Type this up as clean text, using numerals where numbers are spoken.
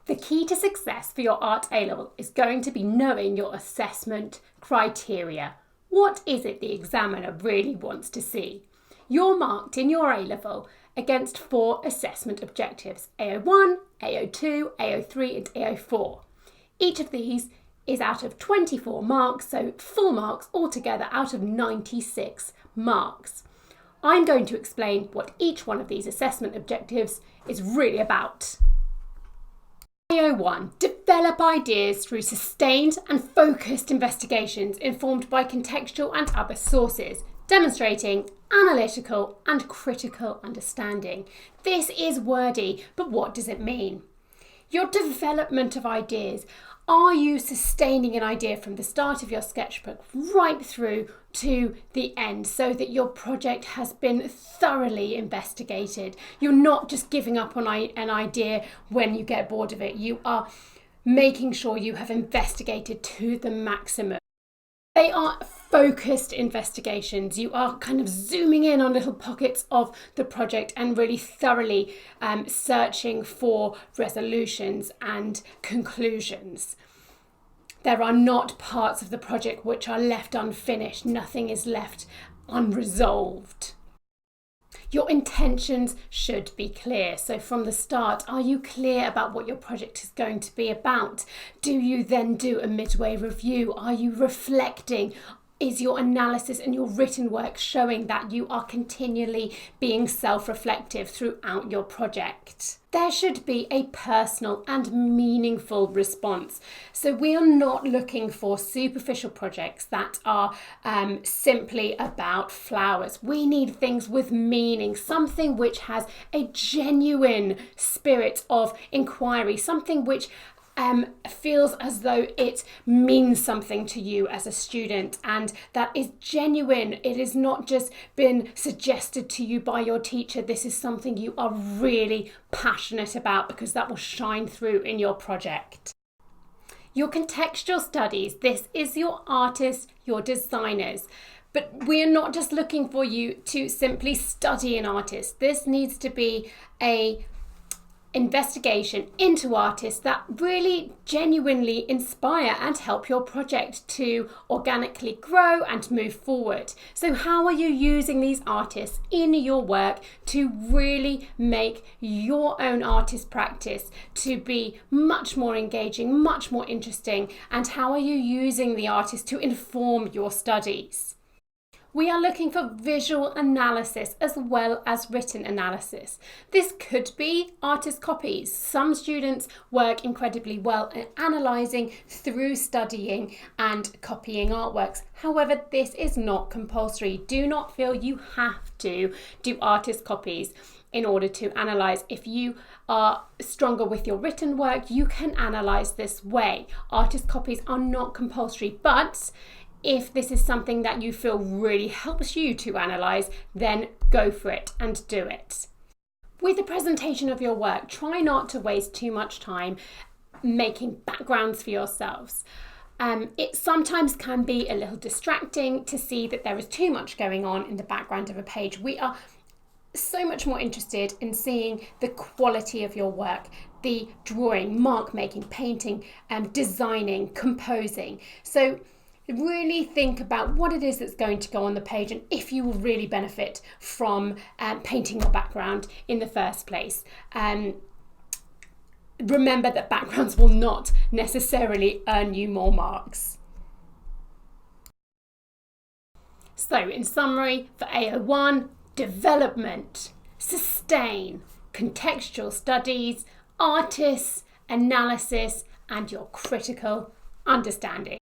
The key to success for your art A-level is going to be knowing your assessment criteria. What is it the examiner really wants to see? You're marked in your A-level against 4 assessment objectives: A01, A02, A03 and A04. Each of these is out of 24 marks, so full marks altogether out of 96 marks. I'm going to explain what each one of these assessment objectives is really about. A01, develop ideas through sustained and focused investigations informed by contextual and other sources, demonstrating analytical and critical understanding. This is wordy, but what does it mean? Your development of ideas. Are you sustaining an idea from the start of your sketchbook right through to the end so that your project has been thoroughly investigated? You're not just giving up on an idea when you get bored of it. You are making sure you have investigated to the maximum. They are focused investigations. You are kind of zooming in on little pockets of the project and really thoroughly searching for resolutions and conclusions. There are not parts of the project which are left unfinished. Nothing is left unresolved. Your intentions should be clear. So from the start, are you clear about what your project is going to be about? Do you then do a midway review? Are you reflecting? Is your analysis and your written work showing that you are continually being self-reflective throughout your project? There should be a personal and meaningful response. So we are not looking for superficial projects that are simply about flowers. We need things with meaning, something which has a genuine spirit of inquiry, something which feels as though it means something to you as a student and that is genuine. It is not just been suggested to you by your teacher. This is something you are really passionate about because that will shine through in your project. Your contextual studies. This is your artists, your designers. But we are not just looking for you to simply study an artist. This needs to be a investigation into artists that really genuinely inspire and help your project to organically grow and move forward. So how are you using these artists in your work to really make your own artist practice to be much more engaging, much more interesting? And how are you using the artist to inform your studies? We are looking for visual analysis as well as written analysis. This could be artist copies. Some students work incredibly well at analysing through studying and copying artworks. However, this is not compulsory. Do not feel you have to do artist copies in order to analyse. If you are stronger with your written work, you can analyse this way. Artist copies are not compulsory, but if this is something that you feel really helps you to analyse, then go for it and do it. With the presentation of your work, try not to waste too much time making backgrounds for yourselves. It sometimes can be a little distracting to see that there is too much going on in the background of a page. We are so much more interested in seeing the quality of your work, the drawing, mark making, painting, designing, composing. So really think about what it is that's going to go on the page and if you will really benefit from painting your background in the first place. Remember that backgrounds will not necessarily earn you more marks. So in summary, for A01, development, sustain, contextual studies, artists, analysis, and your critical understanding.